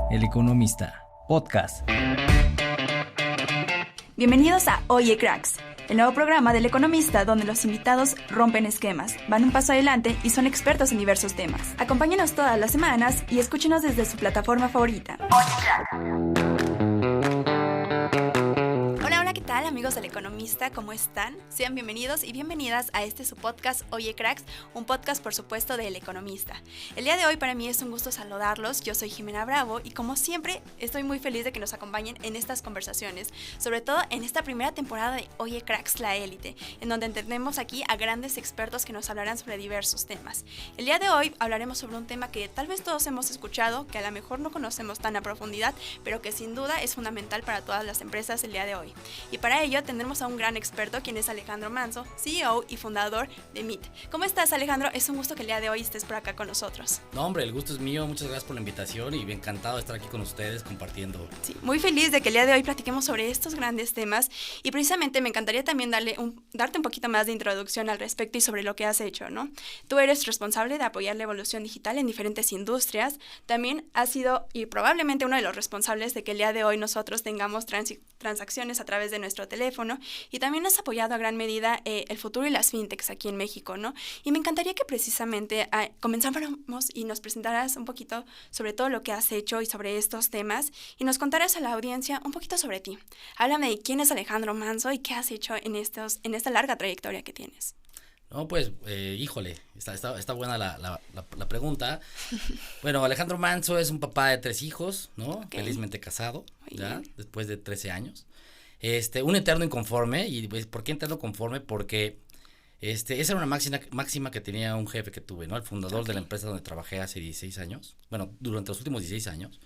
El Economista, podcast. Bienvenidos a Oye Cracks, el nuevo programa del Economista donde los invitados rompen esquemas, van un paso adelante y son expertos en diversos temas. Acompáñenos todas las semanas y escúchenos desde su plataforma favorita. Oye Cracks. ¿Qué tal, amigos del Economista? ¿Cómo están? Sean bienvenidos y bienvenidas a su podcast Oye Cracks, un podcast por supuesto del Economista. El día de hoy para mí es un gusto saludarlos, yo soy Jimena Bravo y como siempre estoy muy feliz de que nos acompañen en estas conversaciones, sobre todo en esta primera temporada de Oye Cracks, la élite, en donde entendemos aquí a grandes expertos que nos hablarán sobre diversos temas. El día de hoy hablaremos sobre un tema que tal vez todos hemos escuchado, que a lo mejor no conocemos tan a profundidad, pero que sin duda es fundamental para todas las empresas el día de hoy. Y para ello tendremos a un gran experto, quien es Alejandro Manso, CEO y fundador de Meet. ¿Cómo estás, Alejandro? Es un gusto que el día de hoy estés por acá con nosotros. No, hombre, el gusto es mío. Muchas gracias por la invitación y encantado de estar aquí con ustedes compartiendo. Sí, muy feliz de que el día de hoy platiquemos sobre estos grandes temas y precisamente me encantaría también darte un poquito más de introducción al respecto y sobre lo que has hecho, ¿no? Tú eres responsable de apoyar la evolución digital en diferentes industrias. También has sido y probablemente uno de los responsables de que el día de hoy nosotros tengamos transacciones a través de nuestro teléfono y también has apoyado a gran medida el futuro y las fintechs aquí en México, ¿no? Y me encantaría que precisamente comenzáramos y nos presentaras un poquito sobre todo lo que has hecho y sobre estos temas y nos contaras a la audiencia un poquito sobre ti. Háblame de quién es Alejandro Manso y qué has hecho en esta larga trayectoria que tienes. No, pues, híjole, está buena la pregunta. Bueno, Alejandro Manso es un papá de 3 hijos, ¿no? Okay. Felizmente casado, ya, después de 13 años. Un eterno inconforme. ¿Y pues, por qué eterno inconforme? Porque esa era una máxima que tenía un jefe que tuve, ¿no? El fundador de la empresa donde trabajé hace 16 años, bueno, durante los últimos 16 años,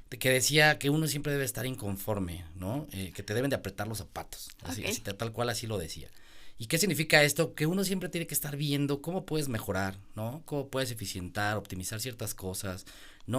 que decía que uno siempre debe estar inconforme, ¿no? Que te deben de apretar los zapatos, así, tal cual así lo decía. ¿Y qué significa esto? Que uno siempre tiene que estar viendo cómo puedes mejorar, ¿no? Cómo puedes eficientar, optimizar ciertas cosas.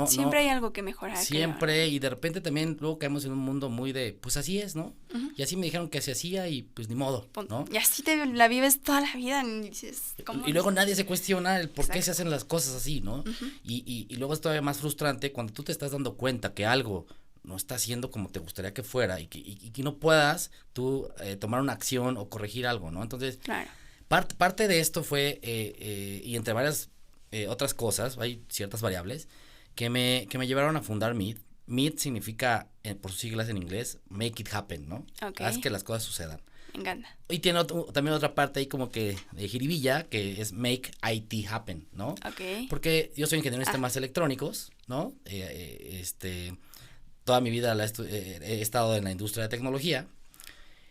Siempre hay algo que mejorar. Siempre, claro. Y de repente también luego caemos en un mundo muy de, pues así es, ¿no? Y así me dijeron que se hacía y pues ni modo, ¿no? Y así te la vives toda la vida y dices, ¿cómo? Y luego nadie se cuestiona el por qué se hacen las cosas así, ¿no? Y luego es todavía más frustrante cuando tú te estás dando cuenta que algo no está haciendo como te gustaría que fuera y que no puedas tú tomar una acción o corregir algo, ¿no? Entonces, claro. parte de esto fue, y entre varias otras cosas, hay ciertas variables, que me llevaron a fundar Meet. Meet significa, por sus siglas en inglés, make it happen, ¿no? Okay. Haz que las cosas sucedan. Me encanta. Y tiene también otra parte ahí como que de jiribilla, que es make IT happen, ¿no? Okay. Porque yo soy ingeniero en sistemas electrónicos, ¿no? Toda mi vida he estado en la industria de tecnología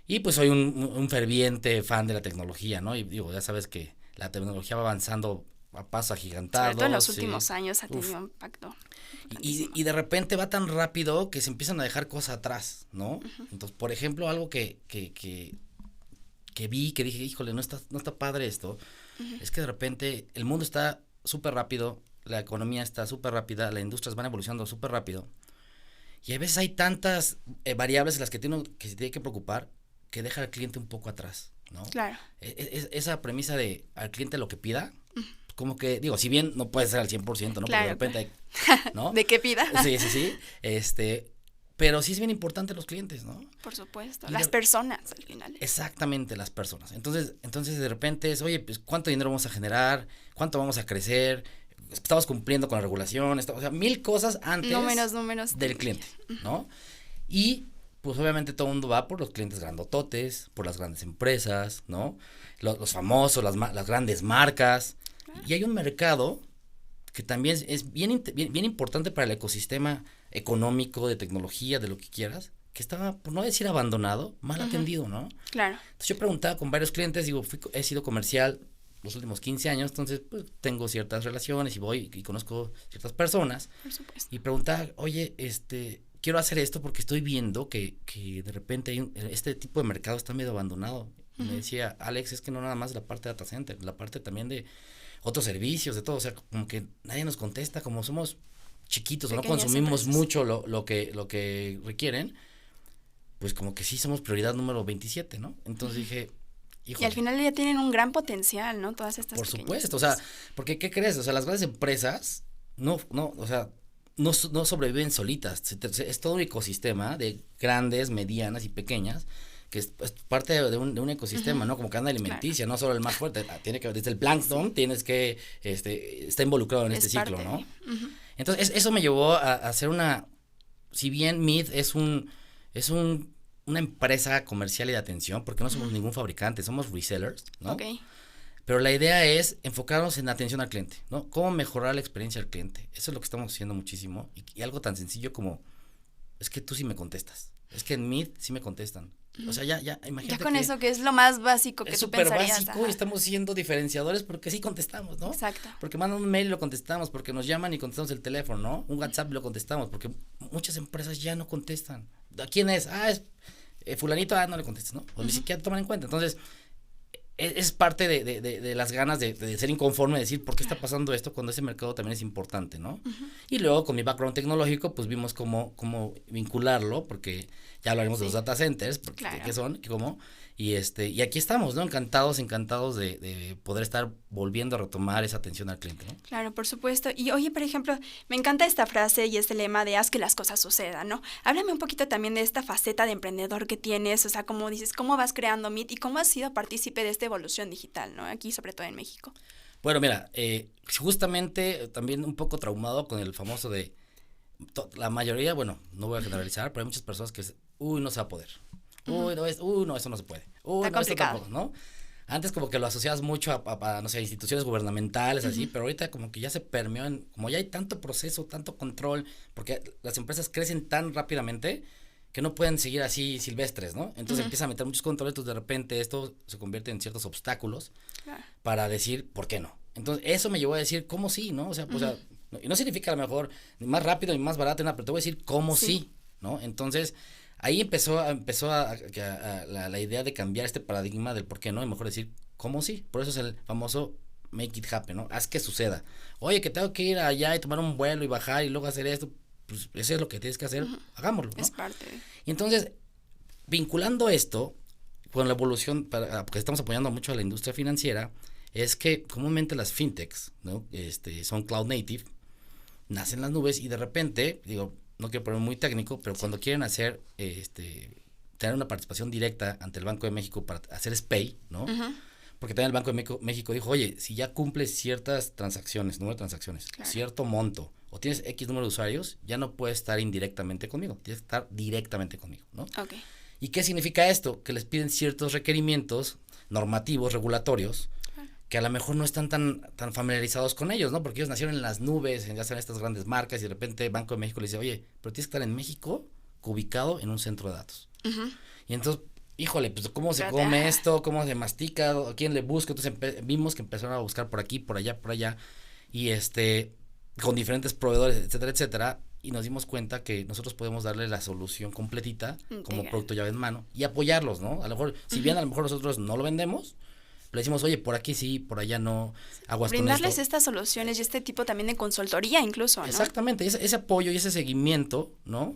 y pues soy un ferviente fan de la tecnología, ¿no? Y digo, ya sabes que la tecnología va avanzando a pasos agigantados. Sobre todo en los últimos años ha tenido un impacto. Y de repente va tan rápido que se empiezan a dejar cosas atrás, ¿no? Entonces, por ejemplo, algo que vi, que dije, híjole, no está padre esto, es que de repente el mundo está súper rápido, la economía está súper rápida, las industrias van evolucionando súper rápido. Y a veces hay tantas variables en las que se tiene que preocupar que deja al cliente un poco atrás, ¿no? Claro. Esa premisa de al cliente lo que pida, como que, digo, si bien no puede ser al 100%, ¿no? Claro, porque de repente ¿no? ¿De qué pida? Sí. Pero sí es bien importante los clientes, ¿no? Por supuesto, las personas al final. Exactamente, las personas. Entonces de repente es, oye, pues, ¿cuánto dinero vamos a generar? ¿Cuánto vamos a crecer? Estamos cumpliendo con la regulación, o sea, 1000 cosas antes números del cliente, ¿no? Y pues obviamente todo el mundo va por los clientes grandototes, por las grandes empresas, ¿no? Los famosos, las grandes marcas. Y hay un mercado que también es bien importante para el ecosistema económico, de tecnología, de lo que quieras, que estaba, por no decir abandonado, mal atendido, ¿no? Claro. Entonces yo preguntaba con varios clientes, digo, he sido comercial los últimos 15 años, entonces pues, tengo ciertas relaciones y voy y conozco ciertas personas. Por supuesto. Y preguntaba, oye, quiero hacer esto porque estoy viendo que de repente este tipo de mercado está medio abandonado. Y me decía, Alex, es que no nada más la parte de data center, la parte también de otros servicios, de todo, o sea, como que nadie nos contesta, como somos chiquitos o no consumimos mucho lo que requieren, pues como que sí somos prioridad número 27, ¿no? Entonces dije, híjole. Y al final ya tienen un gran potencial, ¿no? Todas estas Por supuesto, o sea, porque ¿qué crees? O sea, las grandes empresas, no, o sea, no sobreviven solitas, es todo un ecosistema de grandes, medianas y pequeñas, que es parte de un ecosistema, ¿no? Como cadena alimenticia, no solo el más fuerte, tiene que, desde el plancton tienes que, está involucrado en este ciclo, ¿no? Entonces, eso me llevó a hacer si bien Meet es una empresa comercial y de atención, porque no somos ningún fabricante, somos resellers, ¿no? Okay. Pero la idea es enfocarnos en la atención al cliente, ¿no? Cómo mejorar la experiencia del cliente. Eso es lo que estamos haciendo muchísimo. Y algo tan sencillo como, es que tú sí me contestas. Es que en Meet sí me contestan. O sea, ya, imagínate. Ya con eso que es lo más básico que tú pensarías. Es súper básico y estamos siendo diferenciadores porque sí contestamos, ¿no? Exacto. Porque mandan un mail y lo contestamos, porque nos llaman y contestamos el teléfono, ¿no? Un WhatsApp y lo contestamos, porque muchas empresas ya no contestan. ¿A quién es? Es fulanito, no le contestas, ¿no? O ni siquiera toman en cuenta. Entonces, es parte de las ganas de ser inconforme, de decir, ¿por qué está pasando esto cuando ese mercado también es importante, ¿no? Y luego, con mi background tecnológico, pues vimos cómo vincularlo, porque ya hablaremos de los data centers, porque qué son, cómo, y aquí estamos, ¿no? Encantados de poder estar volviendo a retomar esa atención al cliente, ¿no? Claro, por supuesto. Y oye, por ejemplo, me encanta esta frase y este lema de haz que las cosas sucedan, ¿no? Háblame un poquito también de esta faceta de emprendedor que tienes, o sea, como dices, cómo vas creando Meet y cómo has sido partícipe de esta evolución digital, ¿no? Aquí, sobre todo en México. Bueno, mira, justamente también un poco traumado con el famoso de la mayoría, bueno, no voy a generalizar, pero hay muchas personas que no se va a poder. No, eso no se puede. Está complicado. Tampoco, ¿no? Antes como que lo asociabas mucho a no sé, instituciones gubernamentales, así, pero ahorita como que ya se permeó como ya hay tanto proceso, tanto control, porque las empresas crecen tan rápidamente que no pueden seguir así silvestres, ¿no? Entonces empiezan a meter muchos controles, entonces de repente esto se convierte en ciertos obstáculos para decir, ¿por qué no? Entonces eso me llevó a decir, ¿cómo sí, no? O sea, y no significa a lo mejor ni más rápido ni más barato, nada, pero te voy a decir cómo sí, ¿no? Entonces ahí empezó la idea de cambiar este paradigma del por qué no, y mejor decir cómo sí. Por eso es el famoso make it happen, ¿no? Haz que suceda. Oye, que tengo que ir allá y tomar un vuelo y bajar y luego hacer esto, pues eso es lo que tienes que hacer, hagámoslo, ¿no? Es parte. Y entonces, vinculando esto con la evolución, porque estamos apoyando mucho a la industria financiera, es que comúnmente las fintechs, ¿no? Son cloud native, nacen en las nubes y de repente, digo, no quiero poner muy técnico, pero cuando quieren hacer, tener una participación directa ante el Banco de México para hacer SPAY, ¿no? Porque también el Banco de México dijo, oye, si ya cumples ciertas transacciones, número de transacciones, cierto monto, o tienes X número de usuarios, ya no puedes estar indirectamente conmigo, tienes que estar directamente conmigo, ¿no? Okay. ¿Y qué significa esto? Que les piden ciertos requerimientos normativos, regulatorios, que a lo mejor no están tan familiarizados con ellos, ¿no? Porque ellos nacieron en las nubes, ya saben estas grandes marcas, y de repente Banco de México les dice, oye, pero tienes que estar en México, ubicado en un centro de datos. Y entonces, híjole, pues ¿cómo se come esto? ¿Cómo se mastica? ¿A quién le busco? Entonces vimos que empezaron a buscar por aquí, por allá, y con diferentes proveedores, etcétera, etcétera, y nos dimos cuenta que nosotros podemos darle la solución completita como producto llave en mano y apoyarlos, ¿no? A lo mejor, si bien a lo mejor nosotros no lo vendemos, le decimos, oye, por aquí sí, por allá no, aguas con esto. Brindarles estas soluciones y este tipo también de consultoría incluso, ¿no? Exactamente, ese apoyo y ese seguimiento, ¿no?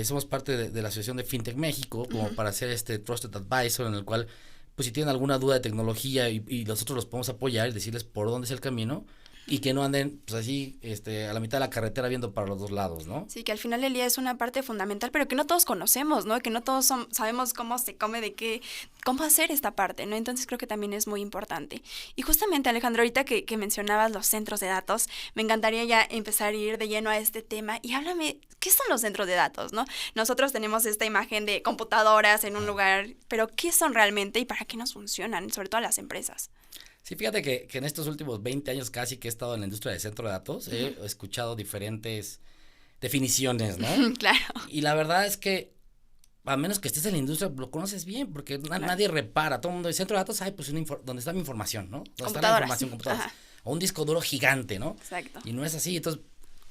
Somos parte de la Asociación de FinTech México, como para hacer Trusted Advisor, en el cual, pues si tienen alguna duda de tecnología y nosotros los podemos apoyar y decirles por dónde es el camino, y que no anden pues así a la mitad de la carretera viendo para los dos lados, ¿no? Sí, que al final del día es una parte fundamental, pero que no todos conocemos, ¿no? Que no todos sabemos cómo se come, cómo hacer esta parte, ¿no? Entonces creo que también es muy importante. Y justamente, Alejandro, ahorita que mencionabas los centros de datos, me encantaría ya empezar a ir de lleno a este tema y háblame, ¿qué son los centros de datos, no? Nosotros tenemos esta imagen de computadoras en un lugar, pero ¿qué son realmente y para qué nos funcionan, sobre todo las empresas? Sí, fíjate que en estos últimos 20 años casi que he estado en la industria de centro de datos, he escuchado diferentes definiciones, ¿no? Claro. Y la verdad es que, a menos que estés en la industria, lo conoces bien, porque nadie repara, todo el mundo dice, centro de datos, pues donde está mi información, ¿no? Donde está la información, computadoras. O un disco duro gigante, ¿no? Exacto. Y no es así, entonces,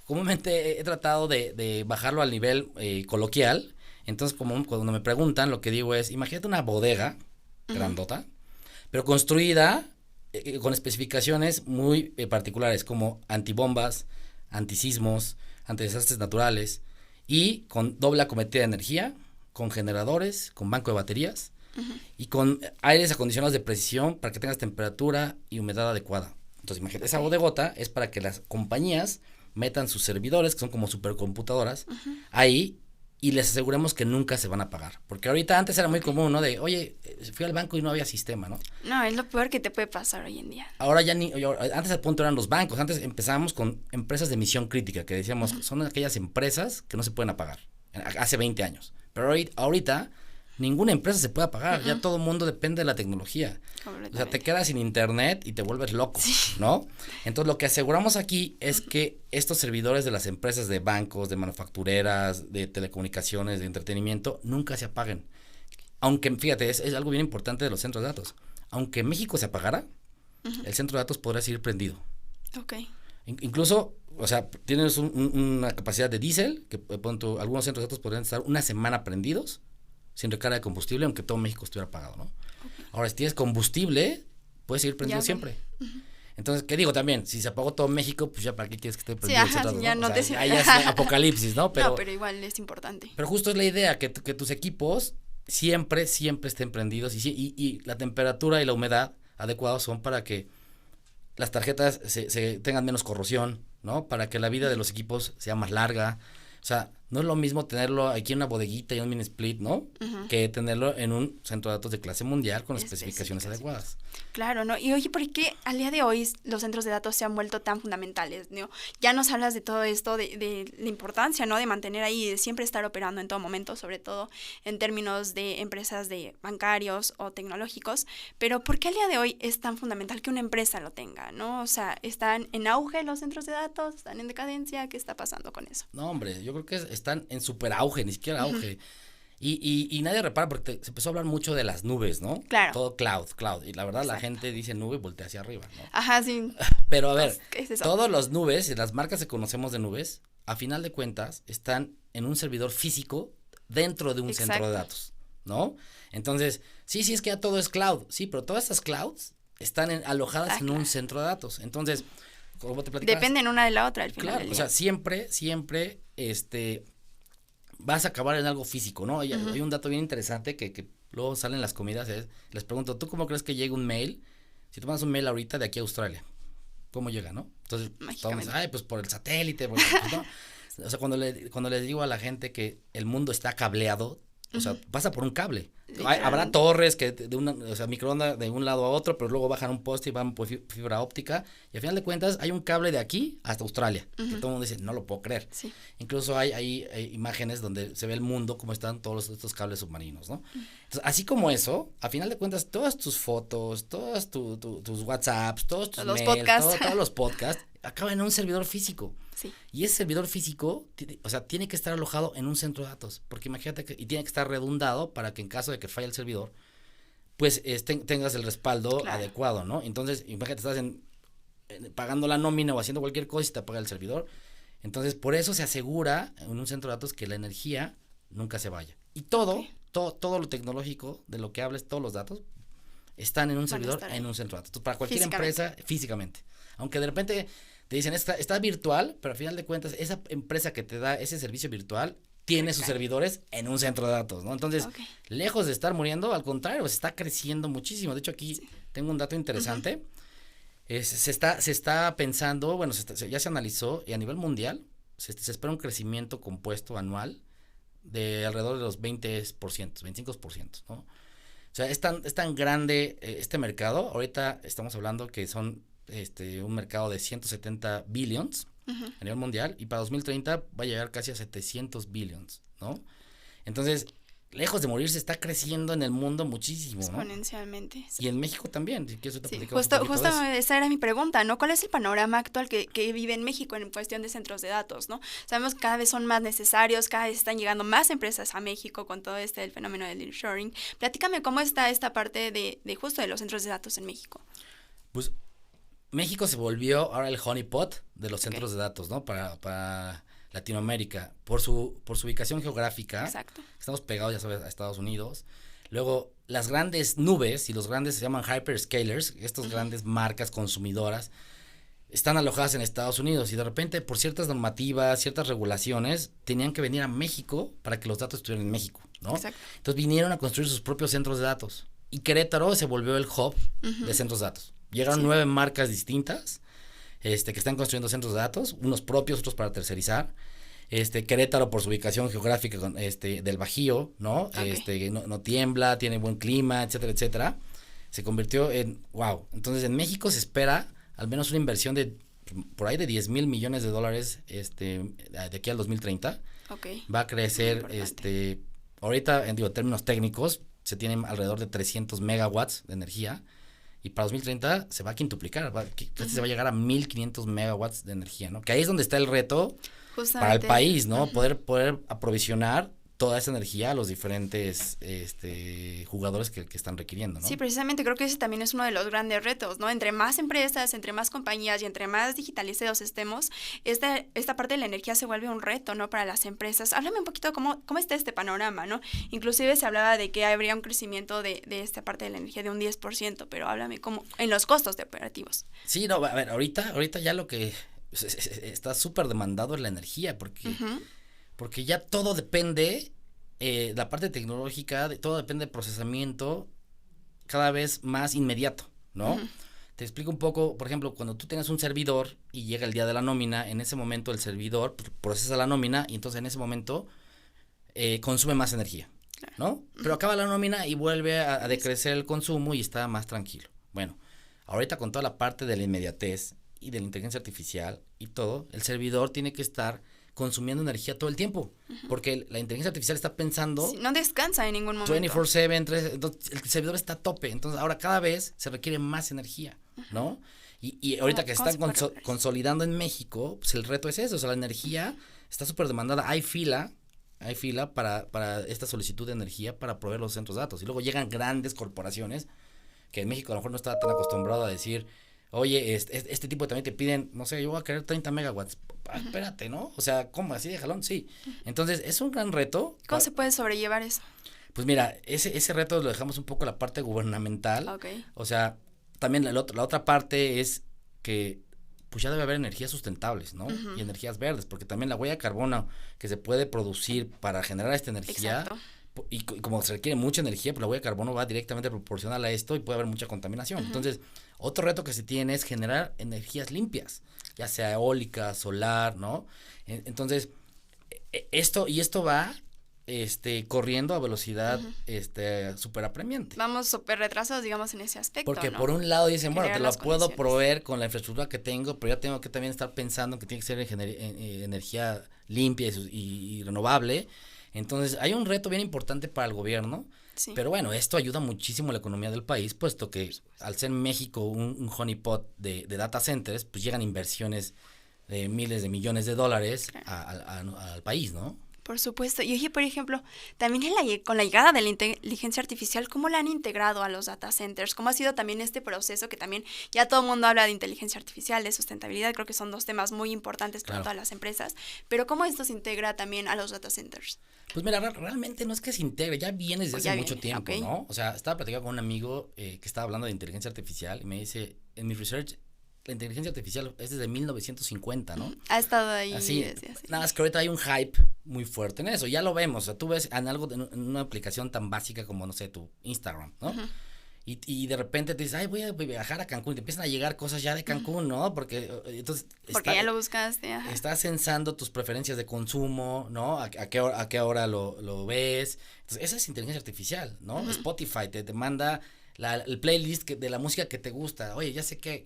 comúnmente he tratado de bajarlo al nivel coloquial, entonces cuando me preguntan, lo que digo es, imagínate una bodega grandota, pero construida con especificaciones muy particulares como antibombas, antisismos, antidesastres naturales y con doble acometida de energía, con generadores, con banco de baterías y con aires acondicionados de precisión para que tengas temperatura y humedad adecuada. Entonces imagínate, esa bodegota es para que las compañías metan sus servidores, que son como supercomputadoras, ahí, y les aseguremos que nunca se van a pagar. Porque ahorita antes era muy común, ¿no? De, oye, fui al banco y no había sistema, ¿no? No, es lo peor que te puede pasar hoy en día. Ahora ya antes al punto eran los bancos, antes empezábamos con empresas de misión crítica, que decíamos, son aquellas empresas que no se pueden apagar, hace 20 años. Pero ahorita ninguna empresa se puede apagar, ya todo el mundo depende de la tecnología. O sea, te quedas sin internet y te vuelves loco, ¿no? Entonces, lo que aseguramos aquí es que estos servidores de las empresas de bancos, de manufactureras, de telecomunicaciones, de entretenimiento, nunca se apaguen. Aunque, fíjate, es algo bien importante de los centros de datos. Aunque México se apagara, el centro de datos podría seguir prendido. Ok. Incluso, o sea, tienes una capacidad de diésel, que algunos centros de datos podrían estar una semana prendidos, sin recarga de combustible, aunque todo México estuviera apagado, ¿no? Okay. Ahora, si tienes combustible, puedes seguir prendido siempre. Entonces, ¿qué digo también? Si se apagó todo México, pues ya para qué quieres que esté prendido. Sí, ¿no? ya no te ahí ya es apocalipsis, ¿no? No, pero igual es importante. Pero justo es la idea, que tus equipos siempre estén prendidos y la temperatura y la humedad adecuados son para que las tarjetas se tengan menos corrosión, ¿no? Para que la vida de los equipos sea más larga. O sea, no es lo mismo tenerlo aquí en una bodeguita y un mini split, ¿no? Que tenerlo en un centro de datos de clase mundial con especificaciones adecuadas. Claro, ¿no? Y oye, ¿por qué al día de hoy los centros de datos se han vuelto tan fundamentales, ¿no? Ya nos hablas de todo esto, de la importancia, ¿no? De mantener ahí, de siempre estar operando en todo momento, sobre todo en términos de empresas de bancarios o tecnológicos, pero ¿por qué al día de hoy es tan fundamental que una empresa lo tenga, ¿no? O sea, ¿están en auge los centros de datos? ¿Están en decadencia? ¿Qué está pasando con eso? No, hombre, yo creo que están en super auge, ni siquiera auge. Y nadie repara porque se empezó a hablar mucho de las nubes, ¿no? Claro. Todo cloud. Y la verdad la gente dice nube y voltea hacia arriba, ¿no? Ajá, sí. Pero a ver, ¿qué es eso? todas las nubes y las marcas que conocemos de nubes, a final de cuentas, están en un servidor físico dentro de un centro de datos, ¿no? Entonces, sí, es que ya todo es cloud. Sí, pero todas estas clouds están alojadas en un centro de datos. Entonces, como te platicabas. Dependen una de la otra al final. Claro, del día. o sea, siempre, vas a acabar en algo físico, ¿no? Hay un dato bien interesante que luego salen las comidas, les pregunto, ¿tú cómo crees que llega un mail? Si tú mandas un mail ahorita de aquí a Australia, ¿cómo llega, no? Entonces, todos, pues por el satélite, pues, ¿no? O sea, cuando les digo a la gente que el mundo está cableado, o sea, pasa por un cable. Habrá torres que microondas de un lado a otro, pero luego bajan un poste y van por fibra óptica. Y al final de cuentas hay un cable de aquí hasta Australia. Que todo el mundo dice, no lo puedo creer. Sí. Incluso hay imágenes donde se ve el mundo, como están todos estos cables submarinos, ¿no? Entonces, así como eso, al final de cuentas, todas tus fotos, todas tus WhatsApps, todos tus mails, todos los podcasts, acaban en un servidor físico. Sí. Y ese servidor físico, tiene que estar alojado en un centro de datos, porque imagínate y tiene que estar redundado para que en caso de que falle el servidor, pues tengas el respaldo adecuado, ¿no? Entonces, imagínate, estás pagando la nómina o haciendo cualquier cosa y te apaga el servidor. Entonces, por eso se asegura en un centro de datos que la energía nunca se vaya. Y todo lo tecnológico de lo que hables, todos los datos, están en un servidor, en un centro de datos. Entonces, para cualquier empresa, físicamente. Aunque de repente te dicen, está virtual, pero al final de cuentas, esa empresa que te da ese servicio virtual tiene sus servidores en un centro de datos, ¿no? Entonces, lejos de estar muriendo, al contrario, se está creciendo muchísimo. De hecho, aquí tengo un dato interesante. Se está pensando, bueno, ya se analizó, y a nivel mundial, se espera un crecimiento compuesto anual de alrededor de los 20%, 25%, ¿no? O sea, es tan grande este mercado. Ahorita estamos hablando que son un mercado de 170 billions a nivel mundial, y para 2030 va a llegar casi a 700 billions, ¿no? Entonces, lejos de morirse, está creciendo en el mundo muchísimo, ¿no? Exponencialmente. Sí. Y en México también, si quieres justo esa era mi pregunta, ¿no? ¿Cuál es el panorama actual que vive en México en cuestión de centros de datos, ¿no? Sabemos que cada vez son más necesarios, cada vez están llegando más empresas a México con todo el fenómeno del nearshoring. Platícame cómo está esta parte de justo de los centros de datos en México. Pues México se volvió ahora el honeypot de los centros de datos, ¿no? Para Latinoamérica, por su ubicación geográfica. Exacto. Estamos pegados, ya sabes, a Estados Unidos. Luego, las grandes nubes, y los grandes se llaman hyperscalers, estas grandes marcas consumidoras, están alojadas en Estados Unidos, y de repente, por ciertas normativas, ciertas regulaciones, tenían que venir a México para que los datos estuvieran en México, ¿no? Exacto. Entonces vinieron a construir sus propios centros de datos, y Querétaro se volvió el hub de centros de datos. Llegaron 9 marcas distintas, que están construyendo centros de datos, unos propios, otros para tercerizar. Querétaro por su ubicación geográfica del Bajío, ¿no? Okay. No tiembla, tiene buen clima, etcétera, etcétera. Se convirtió en, wow. Entonces en México se espera al menos una inversión de por ahí de 10,000 millones de dólares de aquí al 2030. Okay. Va a crecer, ahorita en términos técnicos se tienen alrededor de 300 megawatts de energía y para 2030 se va a quintuplicar, casi se va a llegar a 1,500 megawatts de energía, ¿no? Que ahí es donde está el reto para el país, ¿no? Poder aprovisionar toda esa energía a los diferentes jugadores que están requiriendo, ¿no? Sí, precisamente creo que ese también es uno de los grandes retos, ¿no? Entre más empresas, entre más compañías y entre más digitalizados estemos, esta parte de la energía se vuelve un reto, ¿no? Para las empresas. Háblame un poquito cómo está este panorama, ¿no? Inclusive se hablaba de que habría un crecimiento de esta parte de la energía de un 10%, pero háblame cómo en los costos de operativos. Sí, no, a ver, ahorita ya lo que está súper demandado es la energía, porque ya todo depende, la parte tecnológica, todo depende del procesamiento cada vez más inmediato, ¿no? Te explico un poco, por ejemplo, cuando tú tienes un servidor y llega el día de la nómina, en ese momento el servidor procesa la nómina y entonces en ese momento consume más energía, ¿no? Pero acaba la nómina y vuelve a decrecer el consumo y está más tranquilo. Bueno, ahorita con toda la parte de la inmediatez y de la inteligencia artificial y todo, el servidor tiene que estar consumiendo energía todo el tiempo, porque la inteligencia artificial está pensando... Sí, no descansa en ningún momento. 24/7, entonces el servidor está a tope, entonces ahora cada vez se requiere más energía, ¿no? Y ahorita que se están consolidando en México, pues el reto es eso, o sea, la energía está súper demandada, hay fila para esta solicitud de energía para proveer los centros de datos, y luego llegan grandes corporaciones, que en México a lo mejor no está tan acostumbrado a decir... Oye, este tipo también te piden, no sé, yo voy a querer 30 megawatts. Espérate, ¿no? O sea, ¿cómo? ¿Así de jalón? Sí. Entonces, es un gran reto. ¿Cómo se puede sobrellevar eso? Pues mira, ese reto lo dejamos un poco a la parte gubernamental. Okay. O sea, también la otra parte es que pues ya debe haber energías sustentables, ¿no? Y energías verdes, porque también la huella de carbono que se puede producir para generar esta energía... Exacto. Y como se requiere mucha energía, pues la huella de carbono va directamente proporcional a esto y puede haber mucha contaminación. Entonces, otro reto que se tiene es generar energías limpias, ya sea eólica, solar, ¿no? Entonces, esto va corriendo a velocidad súper apremiante. Vamos súper retrasados, digamos, en ese aspecto, porque ¿no? por un lado dicen, bueno, te lo puedo condiciones. proveer con la infraestructura que tengo, pero ya tengo que también estar pensando que tiene que ser energía limpia y renovable. Entonces, hay un reto bien importante para el gobierno, sí. Pero bueno, esto ayuda muchísimo a la economía del país, puesto que al ser México un honeypot de data centers, pues llegan inversiones de miles de millones de dólares al país, ¿no? Por supuesto. Y oye, por ejemplo, también con la llegada de la inteligencia artificial, ¿cómo la han integrado a los data centers? ¿Cómo ha sido también este proceso que también ya todo el mundo habla de inteligencia artificial, de sustentabilidad? Creo que son dos temas muy importantes para todas las empresas. Pero ¿cómo esto se integra también a los data centers? Pues mira, realmente no es que se integre, ya viene desde hace mucho tiempo, okay. ¿no? O sea, estaba platicando con un amigo que estaba hablando de inteligencia artificial y me dice, en mi research, la inteligencia artificial es desde 1950, ¿no? Ha estado ahí así. Desde así. Nada más que ahorita hay un hype muy fuerte en eso, ya lo vemos, o sea, tú ves en en una aplicación tan básica como, no sé, tu Instagram, ¿no? Y de repente te dices, ay, voy a viajar a Cancún, y te empiezan a llegar cosas ya de Cancún, ¿no? Porque entonces ya lo buscaste, ajá. Estás censando tus preferencias de consumo, ¿no? A qué hora lo ves. Entonces, esa es inteligencia artificial, ¿no? Spotify te manda el playlist de la música que te gusta. Oye, ya sé que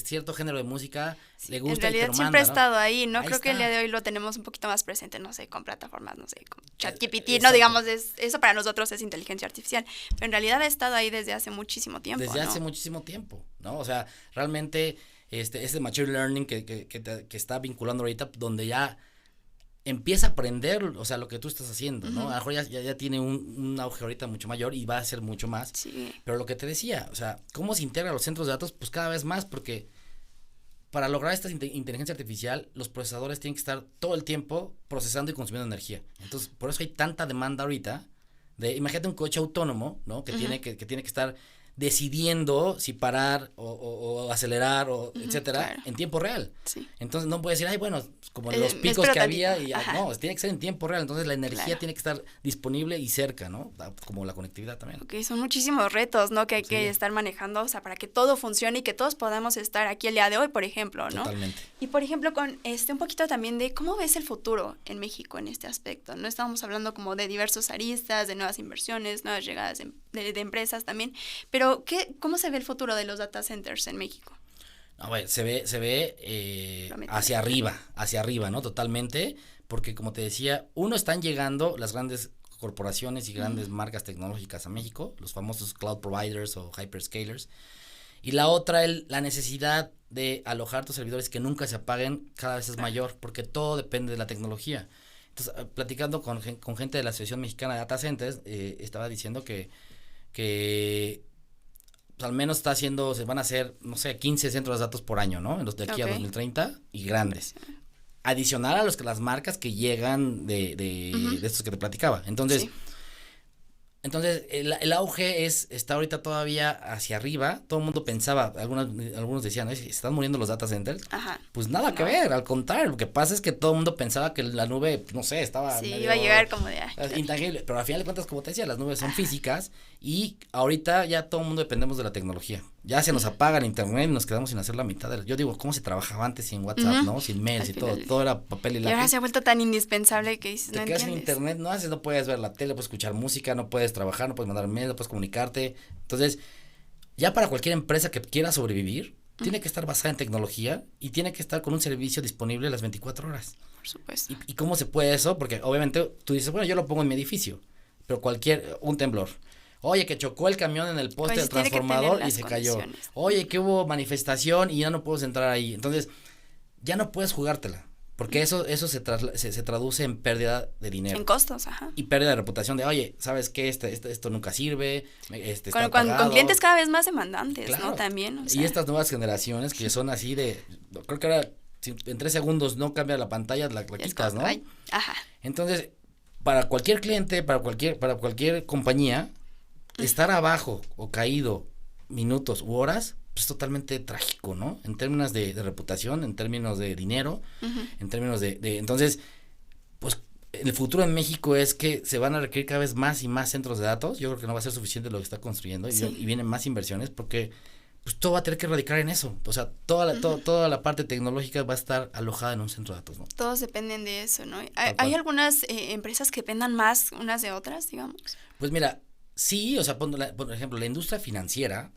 cierto género de música le gusta. En realidad y te lo siempre manda, ha estado ahí, ¿no? Ahí Creo está. que el día de hoy lo tenemos un poquito más presente, no sé, con plataformas, no sé, con ChatGPT, no digamos, eso para nosotros es inteligencia artificial, pero en realidad ha estado ahí desde hace muchísimo tiempo, Desde hace muchísimo tiempo, ¿no? O sea, realmente ese machine learning que está vinculando ahorita, donde ya empieza a aprender, o sea, lo que tú estás haciendo, ¿no? A lo mejor ya tiene un auge ahorita mucho mayor y va a ser mucho más. Sí. Pero lo que te decía, o sea, ¿cómo se integra los centros de datos? Pues cada vez más, porque para lograr esta inteligencia artificial, los procesadores tienen que estar todo el tiempo procesando y consumiendo energía. Entonces, por eso hay tanta demanda ahorita imagínate un coche autónomo, ¿no? Que tiene que estar decidiendo si parar o acelerar o etcétera, claro. en tiempo real. Sí. Entonces no puedes decir, ay, bueno, como los picos que había, y no, tiene que ser en tiempo real. Entonces la energía tiene que estar disponible y cerca, ¿no? Como la conectividad también. Ok, son muchísimos retos, ¿no? Que hay que estar manejando, o sea, para que todo funcione y que todos podamos estar aquí el día de hoy, por ejemplo, ¿no? Totalmente. Y por ejemplo, con un poquito también de cómo ves el futuro en México en este aspecto, ¿no? Estamos hablando como de diversos aristas, de nuevas inversiones, nuevas llegadas de empresas también, pero ¿cómo se ve el futuro de los data centers en México? No, bueno, se ve hacia arriba, ¿no? Totalmente, porque como te decía, están llegando las grandes corporaciones y grandes marcas tecnológicas a México, los famosos cloud providers o hyperscalers, y la otra, la necesidad de alojar tus servidores que nunca se apaguen cada vez es mayor, porque todo depende de la tecnología. Entonces, platicando con gente de la Asociación Mexicana de Data Centers, estaba diciendo que pues, al menos se van a hacer, no sé, 15 centros de datos por año, ¿no? En los de aquí a 2030 y grandes. Adicional a las marcas que llegan de estos que te platicaba. Entonces, el auge está ahorita todavía hacia arriba. Todo el mundo pensaba, algunos decían, ¿se están muriendo los data centers? Ajá. Pues nada que ver, al contrario, lo que pasa es que todo el mundo pensaba que la nube, no sé, estaba iba a llegar como de intangible, pero al final de cuentas, como te decía, las nubes son físicas y ahorita ya todo el mundo dependemos de la tecnología. Ya se nos apaga el internet y nos quedamos sin hacer la mitad yo digo, ¿cómo se trabajaba antes sin WhatsApp, no? Sin mails y todo era papel y lápiz. Y ahora se ha vuelto tan indispensable que dices, te quedas sin internet, no puedes ver la tele, puedes escuchar música, no puedes trabajar, no puedes mandar mails, no puedes comunicarte. Entonces, ya para cualquier empresa que quiera sobrevivir, tiene que estar basada en tecnología y tiene que estar con un servicio disponible las 24 horas. Por supuesto. ¿Y cómo se puede eso? Porque obviamente tú dices, bueno, yo lo pongo en mi edificio, pero un temblor. Oye, que chocó el camión en el poste del transformador y se cayó. Oye, que hubo manifestación y ya no puedes entrar ahí. Entonces, ya no puedes jugártela, porque eso se traduce en pérdida de dinero. En costos, ajá. Y pérdida de reputación de, oye, ¿sabes qué? Esto nunca sirve, está con clientes cada vez más demandantes, claro, ¿no? También, o sea. Y estas nuevas generaciones que son así creo que ahora en 3 segundos no cambia la pantalla, la quitas, ¿no? Ajá. Entonces, para cualquier cliente, para cualquier compañía, estar abajo o caído minutos u horas, pues totalmente trágico, ¿no? En términos de reputación, en términos de dinero, en términos de entonces, pues el futuro en México es que se van a requerir cada vez más y más centros de datos. Yo creo que no va a ser suficiente lo que está construyendo y vienen más inversiones porque pues todo va a tener que radicar en eso. O sea, toda la parte tecnológica va a estar alojada en un centro de datos, ¿no? Todos dependen de eso, ¿no? ¿Hay algunas empresas que dependan más unas de otras, digamos? Pues mira, sí, o sea, por ejemplo, la industria financiera,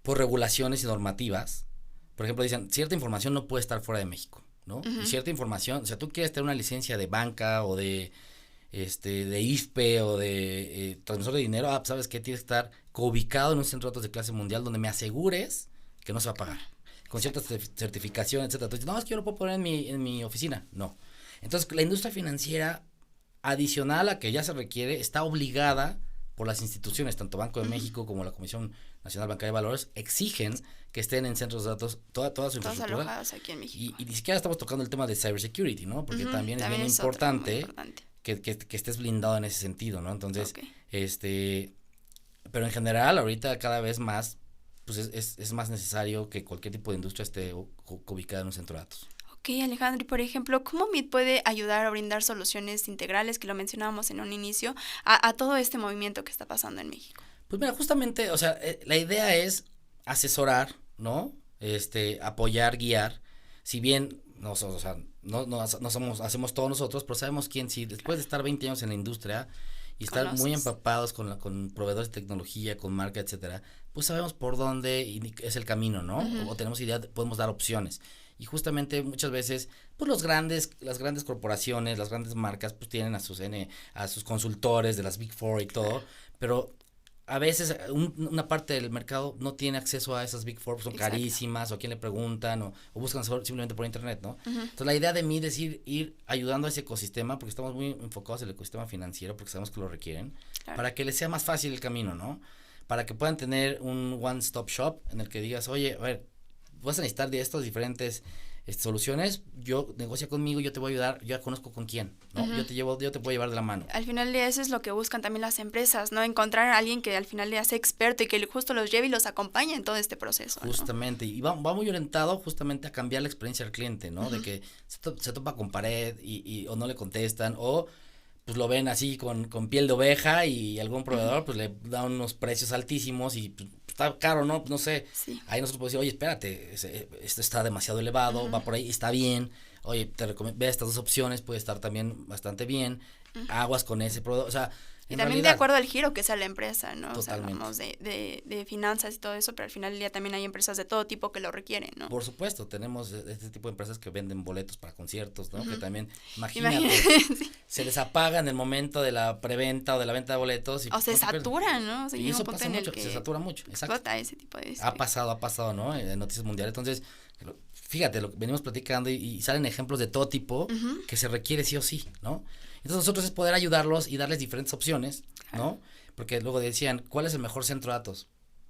por regulaciones y normativas, por ejemplo, dicen, cierta información no puede estar fuera de México, ¿no? Y cierta información, o sea, tú quieres tener una licencia de banca o de IFPE o de transmisor de dinero, ¿sabes qué? Tienes que estar coubicado en un centro de datos de clase mundial donde me asegures que no se va a pagar, con ciertas certificaciones, etcétera. Entonces, no, es que yo lo puedo poner en mi oficina, no. Entonces, la industria financiera, adicional a que ya se requiere, está obligada por las instituciones, tanto Banco de México como la Comisión Nacional Bancaria de Valores, exigen que estén en centros de datos toda su infraestructura. Todos alojados aquí en México. Y ni siquiera estamos tocando el tema de cybersecurity, ¿no? Porque también es bien importante que estés blindado en ese sentido, ¿no? Entonces, pero en general, ahorita cada vez más, pues es más necesario que cualquier tipo de industria esté ubicada en un centro de datos. Ok, Alejandro, y por ejemplo, ¿cómo MIT puede ayudar a brindar soluciones integrales, que lo mencionábamos en un inicio, a todo este movimiento que está pasando en México? Pues mira, justamente, o sea, la idea es asesorar, ¿no? Apoyar, guiar, si bien nosotros, o sea, no hacemos todos nosotros, pero sabemos quién sí, después de estar 20 años en la industria y estar muy empapados con proveedores de tecnología, con marca, etcétera, pues sabemos por dónde es el camino, ¿no? O tenemos idea, podemos dar opciones. Y justamente muchas veces, pues las grandes corporaciones, las grandes marcas, pues tienen a sus consultores de las Big Four y todo, pero a veces una parte del mercado no tiene acceso a esas Big Four, pues son carísimas, o a quién le preguntan, o buscan simplemente por internet, ¿no? Entonces la idea de mí es ir ayudando a ese ecosistema, porque estamos muy enfocados en el ecosistema financiero, porque sabemos que lo requieren, para que les sea más fácil el camino, ¿no? Para que puedan tener un one-stop shop en el que digas, oye, a ver, vas a necesitar de estos diferentes soluciones, yo negocia conmigo, yo te voy a ayudar, yo ya conozco con quién, ¿no? Yo te puedo llevar de la mano. Al final de eso es lo que buscan también las empresas, ¿no? Encontrar a alguien que al final le hace experto y que justo los lleve y los acompañe en todo este proceso, Justamente, ¿no? Y va muy orientado justamente a cambiar la experiencia del cliente, ¿no? De que se topa con pared o no le contestan, o pues lo ven así con piel de oveja y algún proveedor pues le da unos precios altísimos y pues, está caro, ¿no? Pues no sé, ahí nosotros podemos decir, oye, espérate, esto está demasiado elevado, va por ahí, está bien, oye, te recomiendo, ve estas dos opciones, puede estar también bastante bien, aguas con ese proveedor, o sea, y también de acuerdo al giro que sea la empresa, ¿no? Totalmente. O sea, hablamos de finanzas y todo eso, pero al final del día también hay empresas de todo tipo que lo requieren, ¿no? Por supuesto, tenemos este tipo de empresas que venden boletos para conciertos, ¿no? Que también, imagínate, sí. se les apaga en el momento de la preventa o de la venta de boletos. O se saturan, ¿no? O sea, y eso pasa mucho, se satura mucho, exacto. Explota ese tipo de... Ha pasado, ¿no? En noticias mundiales, entonces, fíjate, lo que venimos platicando y salen ejemplos de todo tipo que se requiere sí o sí, ¿no? Entonces nosotros es poder ayudarlos y darles diferentes opciones, ¿no? Porque luego decían, ¿cuál es el mejor centro de datos?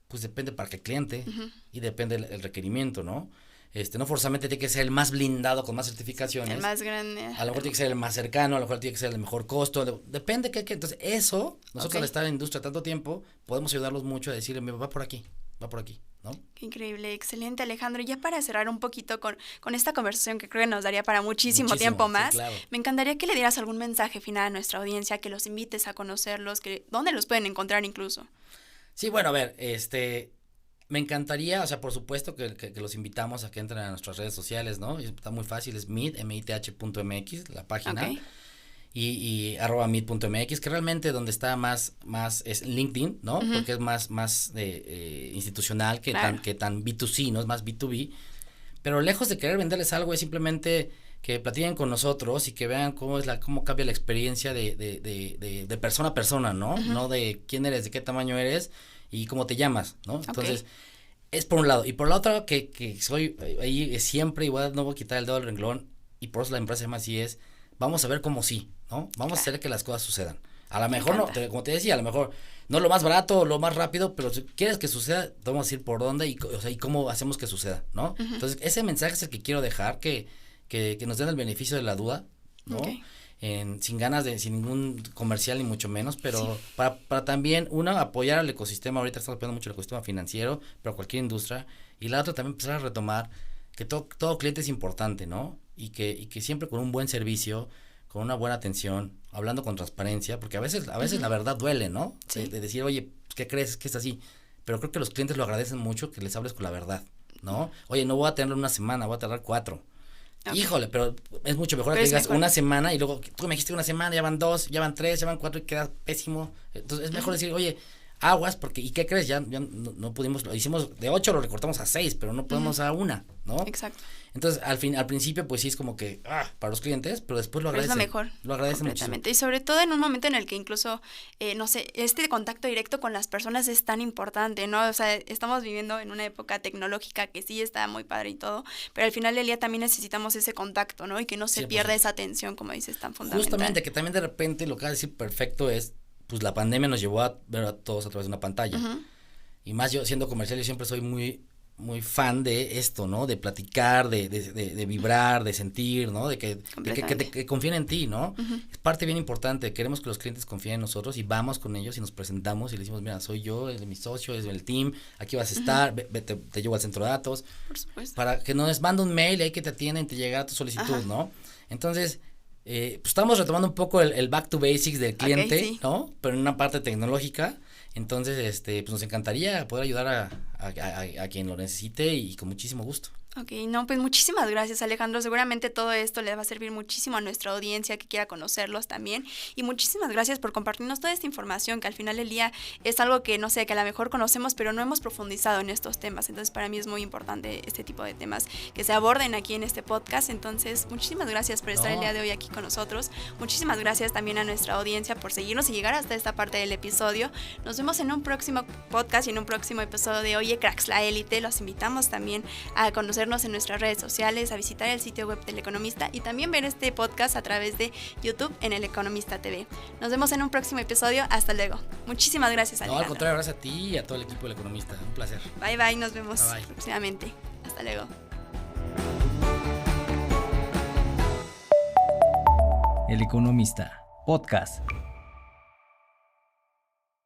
Pues depende para qué cliente y depende el requerimiento, ¿no? No forzosamente tiene que ser el más blindado con más certificaciones. El más grande. A lo mejor tiene que ser el más cercano, a lo mejor tiene que ser el mejor costo, depende qué. Entonces eso, nosotros al estar en la industria tanto tiempo, podemos ayudarlos mucho a decirle, va por aquí, ¿no? Qué increíble, excelente, Alejandro. Y ya para cerrar un poquito con esta conversación que creo que nos daría para muchísimo tiempo más, sí, claro. Me encantaría que le dieras algún mensaje final a nuestra audiencia, que los invites a conocerlos, dónde los pueden encontrar incluso. Sí, bueno, a ver, me encantaría, o sea, por supuesto que los invitamos a que entren a nuestras redes sociales, ¿no? Está muy fácil, es mith.mx, la página. Okay. Y @meet.mx, que realmente donde está más es LinkedIn, ¿no? Porque es más institucional que tan B2C, ¿no? Es más B2B. Pero lejos de querer venderles algo, es simplemente que platiquen con nosotros y que vean cómo cambia la experiencia de persona a persona, ¿no? No de quién eres, de qué tamaño eres y cómo te llamas, ¿no? Entonces, es por un lado. Y por la otra, que soy ahí siempre igual, no voy a quitar el dedo del renglón, y por eso la empresa se llama así, vamos a ver cómo sí, ¿no? Vamos a hacer que las cosas sucedan. A lo mejor no, como te decía, a lo mejor no lo más barato o lo más rápido, pero si quieres que suceda, vamos a decir por dónde y cómo hacemos que suceda, ¿no? Entonces, ese mensaje es el que quiero dejar, que nos den el beneficio de la duda, ¿no? Sin ganas sin ningún comercial ni mucho menos, pero para también, apoyar al ecosistema. Ahorita estamos apoyando mucho el ecosistema financiero, pero cualquier industria, y la otra también empezar a retomar que todo cliente es importante, ¿no? Y que siempre con un buen servicio, con una buena atención, hablando con transparencia, porque a veces la verdad duele, ¿no? Sí. De decir, oye, ¿qué crees que es así? Pero creo que los clientes lo agradecen mucho que les hables con la verdad, ¿no? Oye, no voy a tenerlo una semana, voy a tardar 4. Okay. Híjole, pero es mucho mejor que digas una semana y luego tú me dijiste una semana, ya van 2, ya van 3, ya van 4 y queda pésimo. Entonces es mejor decir, oye, aguas, porque ¿y qué crees? Ya no pudimos, lo hicimos de 8, lo recortamos a 6, pero no podemos a 1, ¿no? Exacto. Entonces, al principio, pues sí es como que, para los clientes, pero después lo agradecen. Es lo mejor. Lo agradecen muchísimo. Y sobre todo en un momento en el que incluso, no sé, este contacto directo con las personas es tan importante, ¿no? O sea, estamos viviendo en una época tecnológica que sí está muy padre y todo, pero al final del día también necesitamos ese contacto, ¿no? Y que no se pierda esa atención, como dices, tan fundamental. Justamente, que también de repente lo que vas a decir perfecto es, pues la pandemia nos llevó a ver a todos a través de una pantalla. Y más yo, siendo comercial, yo siempre soy muy fan de esto, ¿no? De platicar, de vibrar, de sentir, ¿no? De que confíen en ti, ¿no? Es parte bien importante. Queremos que los clientes confíen en nosotros y vamos con ellos y nos presentamos y les decimos, mira, soy yo, es de mi socio, es del team, aquí vas a estar, te llevo al centro de datos. Por supuesto. Para que nos manda un mail y ahí que te atienden y te llega tu solicitud, ¿no? Entonces, pues estamos retomando un poco el back to basics del cliente, ¿no? Pero en una parte tecnológica. Entonces, pues nos encantaría poder ayudar a quien lo necesite y con muchísimo gusto. Ok, no, pues muchísimas gracias, Alejandro. Seguramente todo esto le va a servir muchísimo a nuestra audiencia que quiera conocerlos también. Y muchísimas gracias por compartirnos toda esta información, que al final del día es algo que, no sé, que a lo mejor conocemos, pero no hemos profundizado en estos temas. Entonces, para mí es muy importante este tipo de temas que se aborden aquí en este podcast. Entonces, muchísimas gracias por estar el día de hoy aquí con nosotros. Muchísimas gracias también a nuestra audiencia por seguirnos y llegar hasta esta parte del episodio. Nos vemos en un próximo podcast y en un próximo episodio de Oye Cracks, la élite. Los invitamos también a conocernos en nuestras redes sociales, a visitar el sitio web del Economista y también ver este podcast a través de YouTube en El Economista TV. Nos vemos en un próximo episodio. Hasta luego. Muchísimas gracias, Alejandro. No, al contrario, gracias a ti y a todo el equipo del Economista. Un placer. Bye, bye. Nos vemos próximamente. Hasta luego. El Economista, podcast.